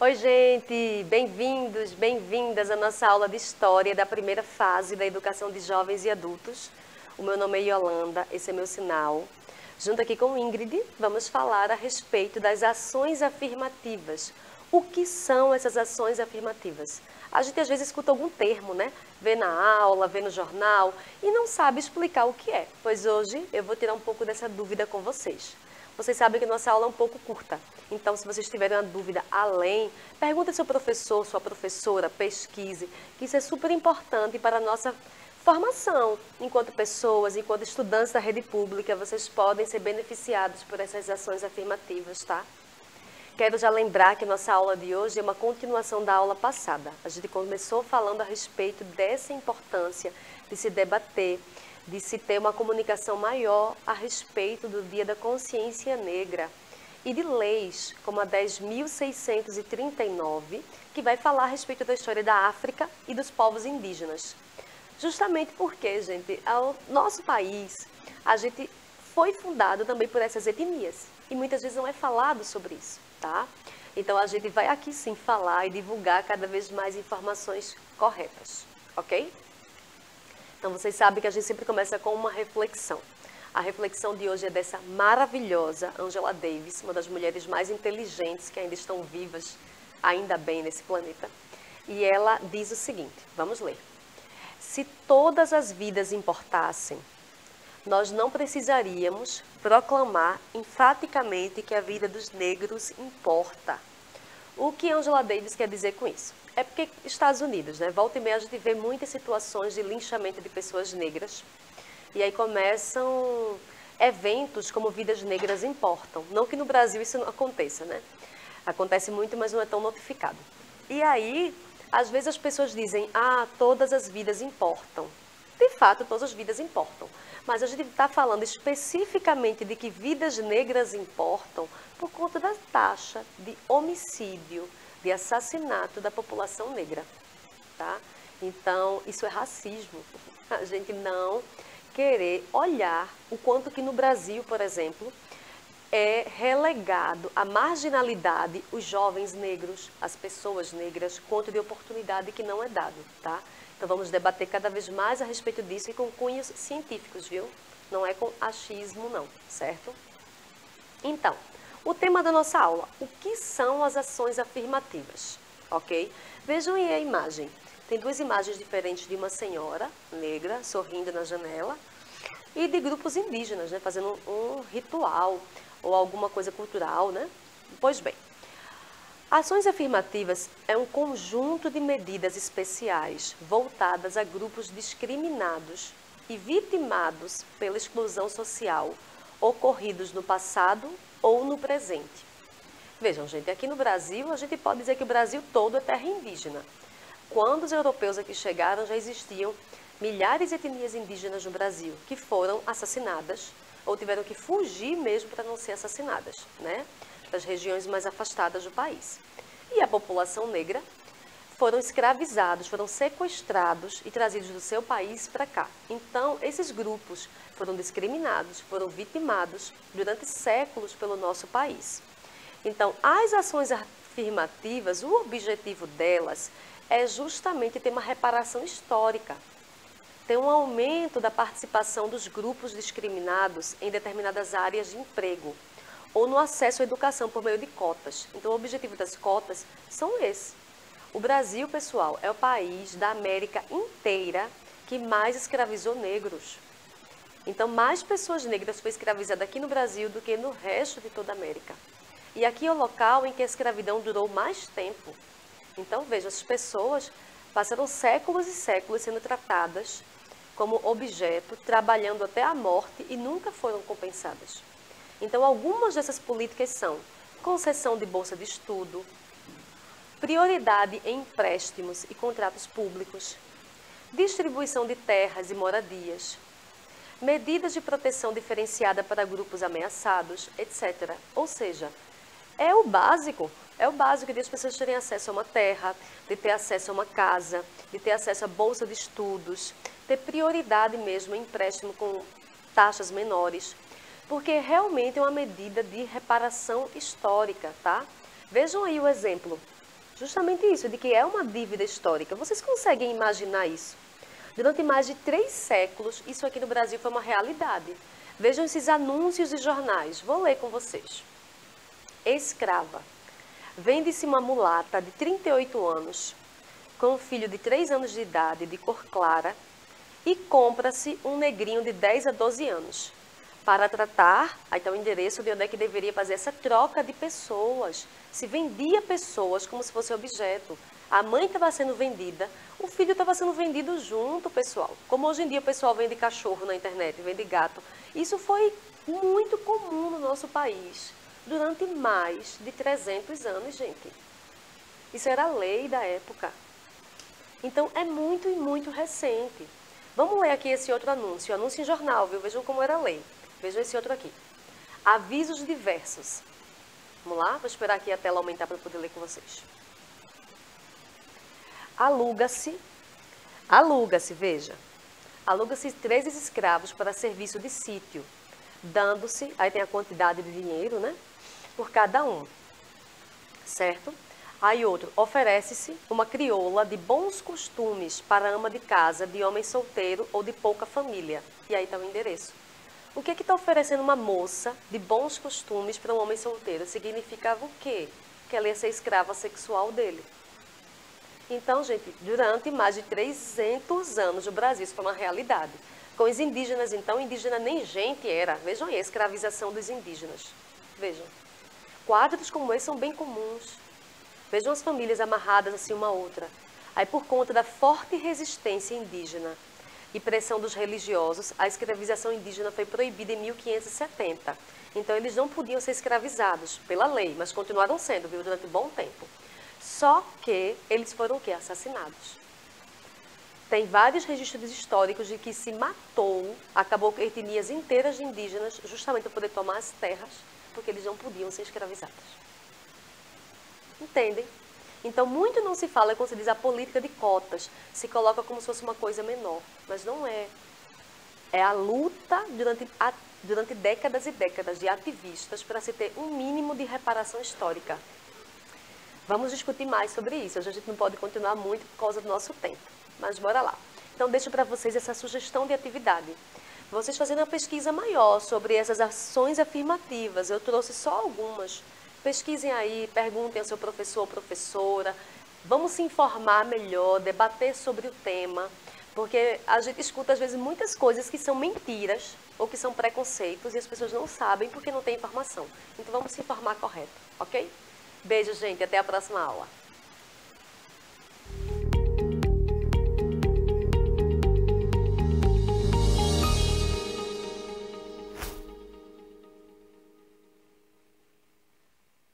Oi, gente! Bem-vindos, bem-vindas à nossa aula de História da primeira fase da Educação de Jovens e Adultos. O meu nome é Yolanda, esse é meu sinal. Junto aqui com Ingrid, vamos falar a respeito das ações afirmativas. O que são essas ações afirmativas? A gente às vezes escuta algum termo, né? Vê na aula, vê no jornal e não sabe explicar o que é. Pois hoje eu vou tirar um pouco dessa dúvida com vocês. Vocês sabem que nossa aula é um pouco curta, então se vocês tiverem uma dúvida além, pergunte ao seu professor, sua professora, pesquise, que isso é super importante para a nossa formação. Enquanto pessoas, enquanto estudantes da rede pública, vocês podem ser beneficiados por essas ações afirmativas, tá? Quero já lembrar que nossa aula de hoje é uma continuação da aula passada. A gente começou falando a respeito dessa importância de se debater, de se ter uma comunicação maior a respeito do Dia da Consciência Negra e de leis como a 10.639, que vai falar a respeito da história da África e dos povos indígenas. Justamente porque, gente, o nosso país, a gente foi fundado também por essas etnias e muitas vezes não é falado sobre isso, tá? Então a gente vai aqui sim falar e divulgar cada vez mais informações corretas, ok? Então, vocês sabem que a gente sempre começa com uma reflexão. A reflexão de hoje é dessa maravilhosa Angela Davis, uma das mulheres mais inteligentes que ainda estão vivas, ainda bem, nesse planeta. E ela diz o seguinte, vamos ler. Se todas as vidas importassem, nós não precisaríamos proclamar enfaticamente que a vida dos negros importa. O que Angela Davis quer dizer com isso? É porque Estados Unidos, né? Volta e meia a gente vê muitas situações de linchamento de pessoas negras. E aí começam eventos como Vidas Negras Importam. Não que no Brasil isso não aconteça, né? Acontece muito, mas não é tão notificado. E aí, às vezes as pessoas dizem, todas as vidas importam. De fato, todas as vidas importam. Mas a gente está falando especificamente de que vidas negras importam por conta da taxa de homicídio, de assassinato da população negra, tá? Então, isso é racismo. A gente não querer olhar o quanto que no Brasil, por exemplo, é relegado à marginalidade os jovens negros, as pessoas negras, quanto de oportunidade que não é dado, tá? Então vamos debater cada vez mais a respeito disso e com cunhos científicos, viu? Não é com achismo não, certo? Então, o tema da nossa aula, o que são as ações afirmativas, ok? Vejam aí a imagem. Tem duas imagens diferentes de uma senhora negra sorrindo na janela e de grupos indígenas, né, fazendo um ritual ou alguma coisa cultural, né? Pois bem, ações afirmativas é um conjunto de medidas especiais voltadas a grupos discriminados e vitimados pela exclusão social ocorridos no passado ou no presente. Vejam, gente, aqui no Brasil, a gente pode dizer que o Brasil todo é terra indígena. Quando os europeus aqui chegaram, já existiam milhares de etnias indígenas no Brasil que foram assassinadas ou tiveram que fugir mesmo para não ser assassinadas, né? Das regiões mais afastadas do país. E a população negra foram escravizados, foram sequestrados e trazidos do seu país para cá. Então, esses grupos foram discriminados, foram vitimados durante séculos pelo nosso país. Então, as ações afirmativas, o objetivo delas é justamente ter uma reparação histórica, ter um aumento da participação dos grupos discriminados em determinadas áreas de emprego ou no acesso à educação por meio de cotas. Então, o objetivo das cotas são esses. O Brasil, pessoal, é o país da América inteira que mais escravizou negros. Então, mais pessoas negras foram escravizadas aqui no Brasil do que no resto de toda a América. E aqui é o local em que a escravidão durou mais tempo. Então, veja, as pessoas passaram séculos e séculos sendo tratadas como objeto, trabalhando até a morte e nunca foram compensadas. Então, algumas dessas políticas são concessão de bolsa de estudo, prioridade em empréstimos e contratos públicos, distribuição de terras e moradias, medidas de proteção diferenciada para grupos ameaçados, etc. Ou seja, é o básico de as pessoas terem acesso a uma terra, de ter acesso a uma casa, de ter acesso a bolsa de estudos, ter prioridade mesmo em empréstimo com taxas menores, porque realmente é uma medida de reparação histórica, tá? Vejam aí o exemplo. Justamente isso, de que é uma dívida histórica. Vocês conseguem imaginar isso? Durante mais de 3 séculos, isso aqui no Brasil foi uma realidade. Vejam esses anúncios de jornais. Vou ler com vocês. Escrava. Vende-se uma mulata de 38 anos, com um filho de 3 anos de idade, de cor clara, e compra-se um negrinho de 10 a 12 anos. Para tratar, aí está o endereço de onde é que deveria fazer essa troca de pessoas. Se vendia pessoas como se fosse objeto. A mãe estava sendo vendida, o filho estava sendo vendido junto, pessoal. Como hoje em dia o pessoal vende cachorro na internet, vende gato. Isso foi muito comum no nosso país durante mais de 300 anos, gente. Isso era a lei da época. Então é muito e muito recente. Vamos ler aqui esse outro anúncio, anúncio em jornal, viu? Vejam como era a lei. Vejam esse outro aqui. Avisos diversos. Vamos lá? Vou esperar aqui a tela aumentar para poder ler com vocês. Aluga-se, veja. Aluga-se 13 escravos para serviço de sítio, dando-se, aí tem a quantidade de dinheiro, né? Por cada um, certo? Aí outro, oferece-se uma crioula de bons costumes para ama de casa, de homem solteiro ou de pouca família. E aí está o endereço. O que está oferecendo uma moça de bons costumes para um homem solteiro? Significava o quê? Que ela ia ser escrava sexual dele. Então, gente, durante mais de 300 anos no Brasil, isso foi uma realidade. Com os indígenas, então, indígena nem gente era. Vejam aí a escravização dos indígenas. Vejam. Quadros como esse são bem comuns. Vejam as famílias amarradas assim uma à outra. Aí, por conta da forte resistência indígena e pressão dos religiosos, a escravização indígena foi proibida em 1570. Então, eles não podiam ser escravizados pela lei, mas continuaram sendo, viu, durante um bom tempo. Só que eles foram o quê? Assassinados. Tem vários registros históricos de que se matou, acabou com etnias inteiras de indígenas, justamente para poder tomar as terras, porque eles não podiam ser escravizados. Entendem? Então, muito não se fala quando se diz a política de cotas, se coloca como se fosse uma coisa menor, mas não é. É a luta durante décadas e décadas de ativistas para se ter um mínimo de reparação histórica. Vamos discutir mais sobre isso. Hoje a gente não pode continuar muito por causa do nosso tempo, mas bora lá. Então, deixo para vocês essa sugestão de atividade. Vocês fazendo uma pesquisa maior sobre essas ações afirmativas. Eu trouxe só algumas. Pesquisem aí, perguntem ao seu professor ou professora. Vamos se informar melhor, debater sobre o tema, porque a gente escuta às vezes muitas coisas que são mentiras ou que são preconceitos e as pessoas não sabem porque não têm informação. Então, vamos se informar correto, ok? Beijo, gente. Até a próxima aula.